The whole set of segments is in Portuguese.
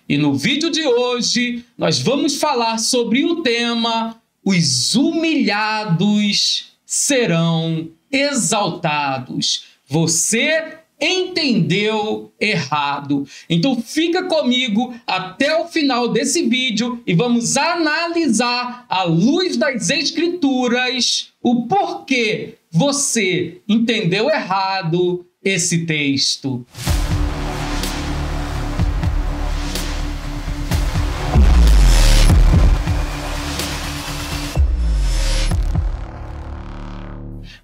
E no vídeo de hoje nós vamos falar sobre o tema: os humilhados serão exaltados. Você entendeu errado. Então fica comigo até o final desse vídeo e vamos analisar, à luz das Escrituras, o porquê você entendeu errado esse texto.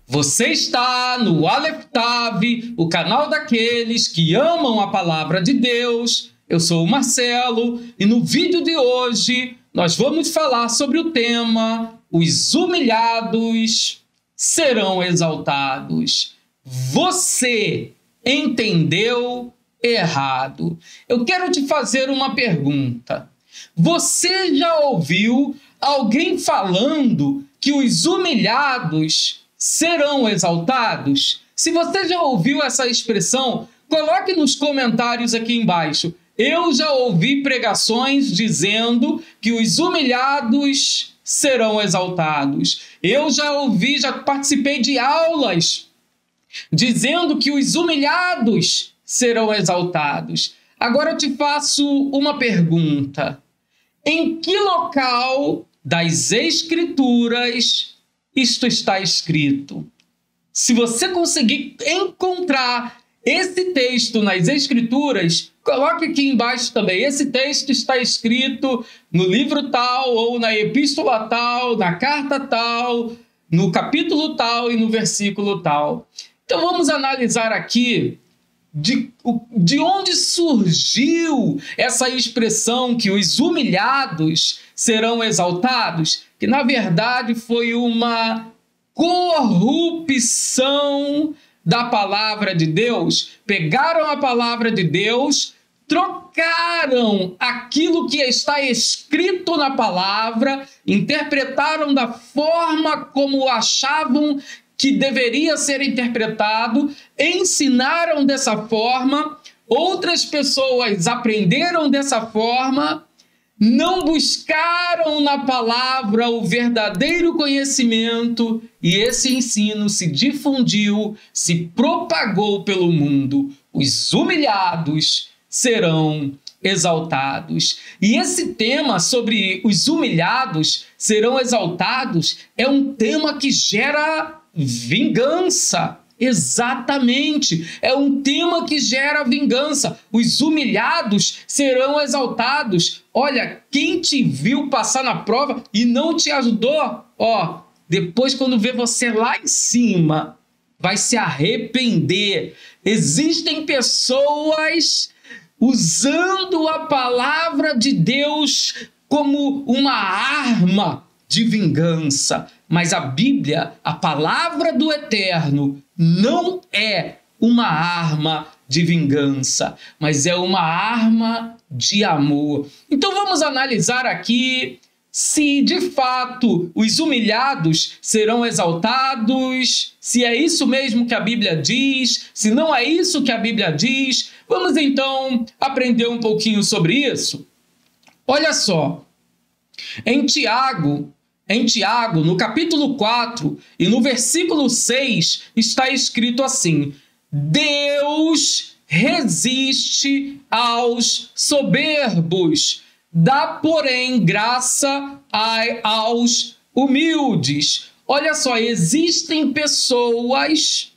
Você está no Aleph Tav, o canal daqueles que amam a palavra de Deus. Eu sou o Marcelo e no vídeo de hoje nós vamos falar sobre o tema: os humilhados serão exaltados. Você entendeu errado. Eu quero te fazer uma pergunta. Você já ouviu alguém falando que os humilhados serão exaltados? Se você já ouviu essa expressão, coloque nos comentários aqui embaixo. Eu já ouvi pregações dizendo que os humilhados serão exaltados. Eu já participei de aulas dizendo que os humilhados serão exaltados. Agora eu te faço uma pergunta. Em que local das Escrituras isto está escrito? Se você conseguir encontrar esse texto nas Escrituras, coloque aqui embaixo também. Esse texto está escrito no livro tal, ou na epístola tal, na carta tal, no capítulo tal e no versículo tal. Então vamos analisar aqui de onde surgiu essa expressão que os humilhados serão exaltados, que na verdade foi uma corrupção da palavra de Deus. Pegaram a palavra de Deus, trocaram aquilo que está escrito na palavra, interpretaram da forma como achavam que deveria ser interpretado, ensinaram dessa forma, outras pessoas aprenderam dessa forma, não buscaram na palavra o verdadeiro conhecimento e esse ensino se difundiu, se propagou pelo mundo. Os humilhados serão exaltados. E esse tema sobre os humilhados serão exaltados é um tema que gera vingança. Exatamente, é um tema que gera vingança. Os humilhados serão exaltados. Olha, quem te viu passar na prova e não te ajudou, depois quando vê você lá em cima, vai se arrepender. Existem pessoas usando a palavra de Deus como uma arma de vingança. Mas a Bíblia, a palavra do Eterno, não é uma arma de vingança, mas é uma arma de amor. Então vamos analisar aqui se de fato os humilhados serão exaltados, se é isso mesmo que a Bíblia diz, se não é isso que a Bíblia diz. Vamos então aprender um pouquinho sobre isso. Olha só, em Tiago, no capítulo 4 e no versículo 6, está escrito assim: Deus resiste aos soberbos, dá, porém, graça aos humildes. Olha só, existem pessoas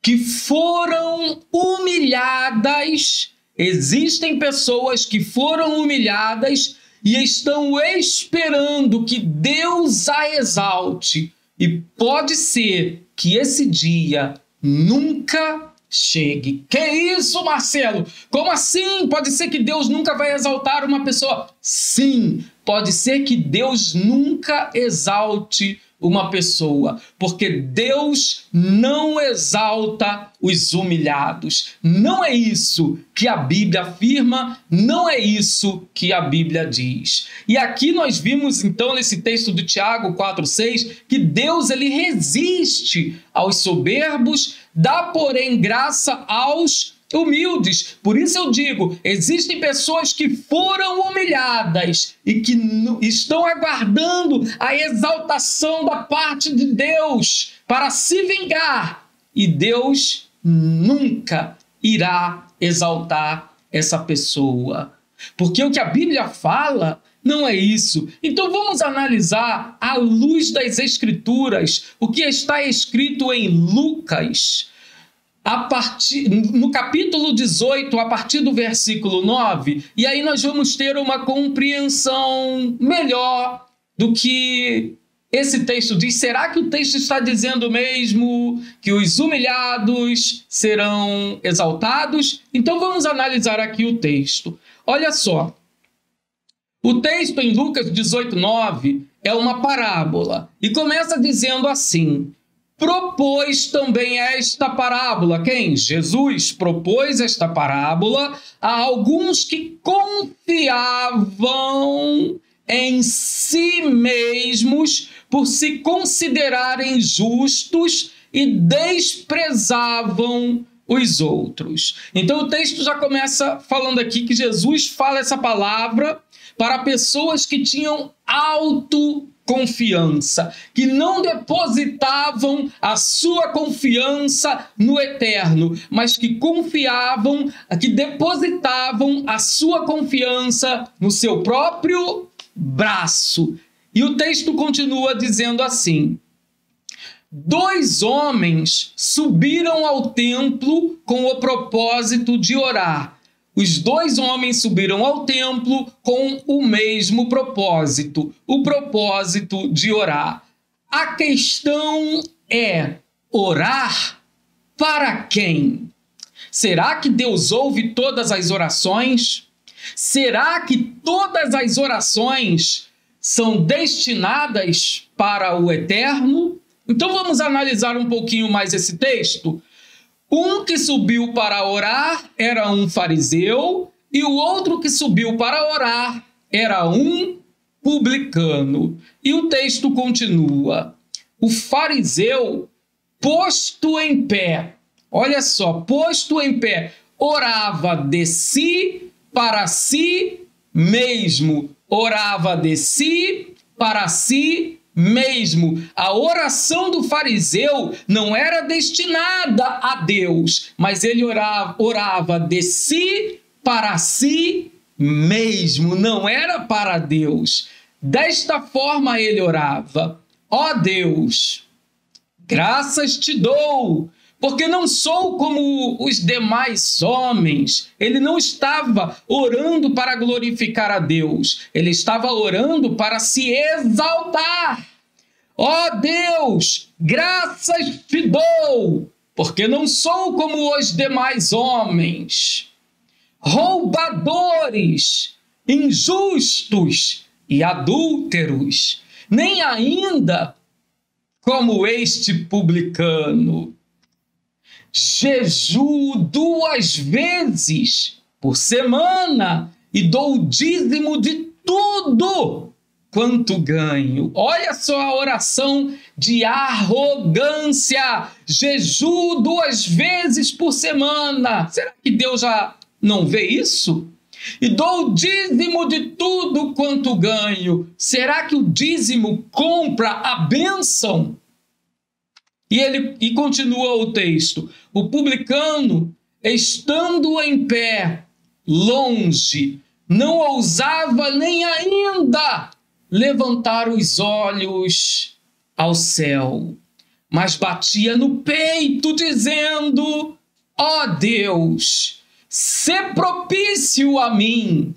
que foram humilhadas, e estão esperando que Deus a exalte. E pode ser que esse dia nunca chegue. Que isso, Marcelo? Como assim? Pode ser que Deus nunca vai exaltar uma pessoa? Sim, pode ser que Deus nunca exalte uma pessoa, porque Deus não exalta os humilhados. Não é isso que a Bíblia afirma, não é isso que a Bíblia diz. E aqui nós vimos então nesse texto de Tiago 4,6 que Deus ele resiste aos soberbos, dá porém graça aos humildes. Por isso eu digo, existem pessoas que foram humilhadas e que estão aguardando a exaltação da parte de Deus para se vingar. E Deus nunca irá exaltar essa pessoa. Porque o que a Bíblia fala não é isso. Então vamos analisar, à luz das Escrituras, o que está escrito em Lucas, no capítulo 18, a partir do versículo 9, e aí nós vamos ter uma compreensão melhor do que esse texto diz. Será que o texto está dizendo mesmo que os humilhados serão exaltados? Então vamos analisar aqui o texto. Olha só. O texto em Lucas 18:9 é uma parábola e começa dizendo assim: propôs também esta parábola. Quem? Jesus propôs esta parábola a alguns que confiavam em si mesmos por se considerarem justos e desprezavam os outros. Então o texto já começa falando aqui que Jesus fala essa palavra para pessoas que tinham autoconfiança, que não depositavam a sua confiança no eterno, mas que confiavam, que depositavam a sua confiança no seu próprio braço. E o texto continua dizendo assim: 2 homens subiram ao templo com o propósito de orar. Os 2 homens subiram ao templo com o mesmo propósito, o propósito de orar. A questão é: orar para quem? Será que Deus ouve todas as orações? Será que todas as orações são destinadas para o eterno? Então vamos analisar um pouquinho mais esse texto. Um que subiu para orar era um fariseu e o outro que subiu para orar era um publicano. E o texto continua: o fariseu, posto em pé, olha só, posto em pé, orava de si para si mesmo, orava de si para si mesmo. A oração do fariseu não era destinada a Deus, mas ele orava de si para si mesmo, não era para Deus. Desta forma ele orava: ó Deus, graças te dou, porque não sou como os demais homens. Ele não estava orando para glorificar a Deus, ele estava orando para se exaltar. Ó Deus, graças te dou, porque não sou como os demais homens, roubadores, injustos e adúlteros, nem ainda como este publicano. Jejuo 2 vezes por semana e dou o dízimo de tudo quanto ganho. Olha só a oração de arrogância. Jejuo 2 vezes por semana. Será que Deus já não vê isso? E dou o dízimo de tudo quanto ganho. Será que o dízimo compra a bênção? E continua o texto: o publicano, estando em pé, longe, não ousava nem ainda levantar os olhos ao céu, mas batia no peito, dizendo: ó Deus, sê propício a mim,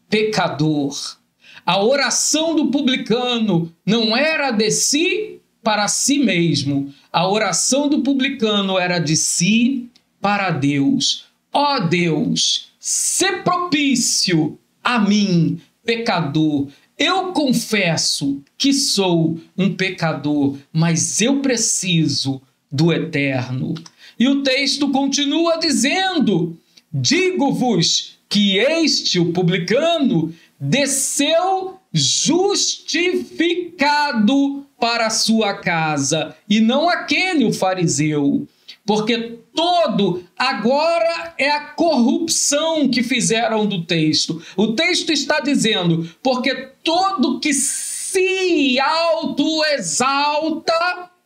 pecador. A oração do publicano não era de si para si mesmo. A oração do publicano era de si para Deus. Ó Deus, sê propício a mim, pecador. Eu confesso que sou um pecador, mas eu preciso do eterno. E o texto continua dizendo: digo-vos que este, o publicano, desceu justificado para a sua casa, e não aquele, o fariseu. porque todo agora é a corrupção que fizeram do texto. O texto está dizendo, porque todo que se auto-exalta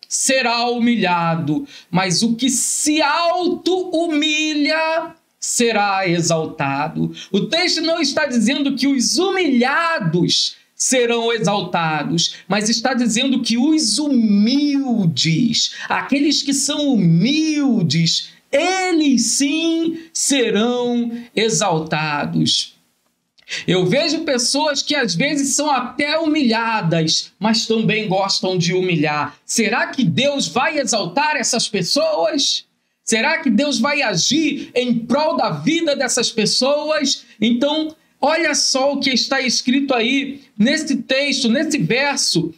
será humilhado, mas o que se auto-humilha será exaltado. O texto não está dizendo que os humilhados serão exaltados, mas está dizendo que os humildes, aqueles que são humildes, eles sim serão exaltados. Eu vejo pessoas que às vezes são até humilhadas, mas também gostam de humilhar. Será que Deus vai exaltar essas pessoas? Será que Deus vai agir em prol da vida dessas pessoas? Então, olha só o que está escrito aí nesse texto, nesse verso,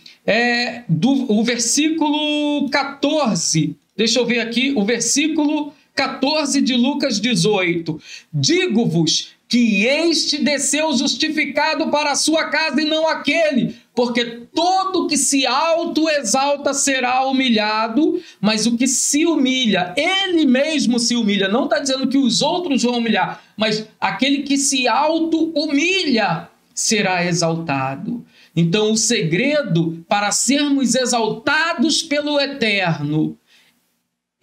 o versículo 14. Deixa eu ver aqui, o versículo 14 de Lucas 18. Digo-vos que este desceu justificado para a sua casa e não aquele, porque todo que se auto-exalta será humilhado, mas o que se humilha, ele mesmo se humilha. Não está dizendo que os outros vão humilhar, mas aquele que se auto-humilha será exaltado. Então, o segredo para sermos exaltados pelo Eterno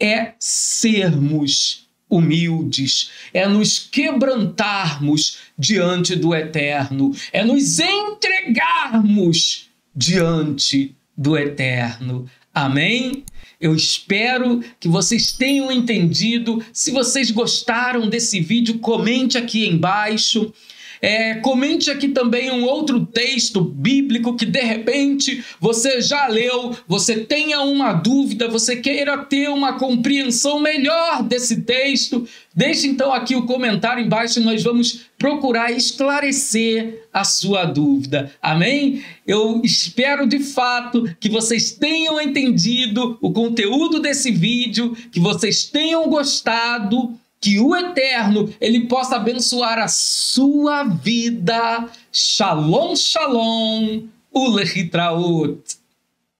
é sermos humildes, é nos quebrantarmos diante do Eterno, é nos entregarmos diante do Eterno. Amém? Eu espero que vocês tenham entendido. Se vocês gostaram desse vídeo, comente aqui embaixo. Comente aqui também um outro texto bíblico que de repente você já leu, você tenha uma dúvida, você queira ter uma compreensão melhor desse texto. Deixe então aqui o comentário embaixo e nós vamos procurar esclarecer a sua dúvida. Amém? Eu espero de fato que vocês tenham entendido o conteúdo desse vídeo, que vocês tenham gostado. Que o Eterno, ele possa abençoar a sua vida. Shalom, shalom, ulehitraut.